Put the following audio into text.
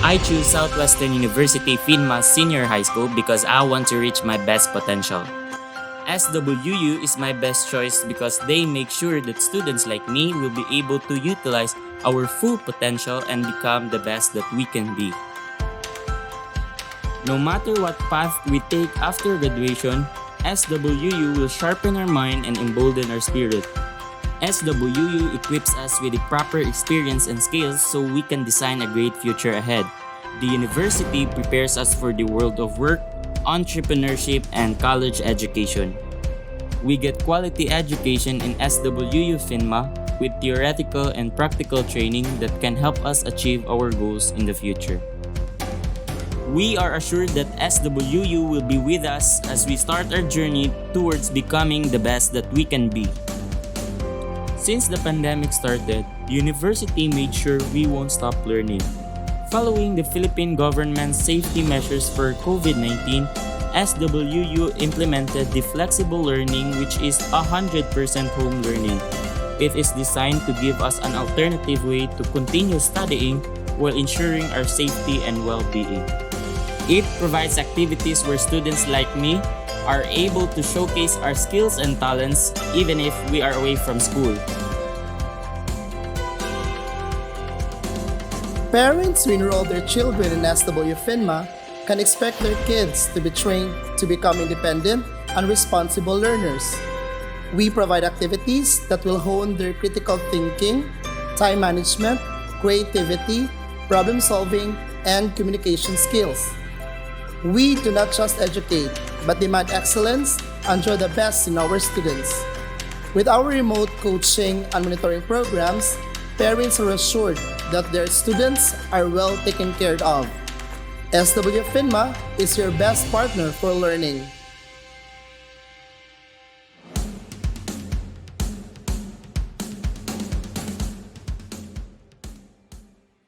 I choose Southwestern University PHINMA Senior High School because I want to reach my best potential. SWU is my best choice because they make sure that students like me will be able to utilize our full potential and become the best that we can be. No matter what path we take after graduation, SWU will sharpen our mind and embolden our spirit. SWU equips us with the proper experience and skills so we can design a great future ahead. The university prepares us for the world of work, entrepreneurship, and college education. We get quality education in SWU PHINMA with theoretical and practical training that can help us achieve our goals in the future. We are assured that SWU will be with us as we start our journey towards becoming the best that we can be. Since the pandemic started, the university made sure we won't stop learning. Following the Philippine government's safety measures for COVID-19, SWU implemented the flexible learning, which is 100% home learning. It is designed to give us an alternative way to continue studying while ensuring our safety and well-being. It provides activities where students like me are able to showcase our skills and talents even if we are away from school. Parents who enroll their children in SWU PHINMA can expect their kids to be trained to become independent and responsible learners. We provide activities that will hone their critical thinking, time management, creativity, problem solving, and communication skills. We do not just educate, but demand excellence and draw the best in our students. With our remote coaching and monitoring programs, parents are assured that their students are well taken care of. SWU PHINMA is your best partner for learning.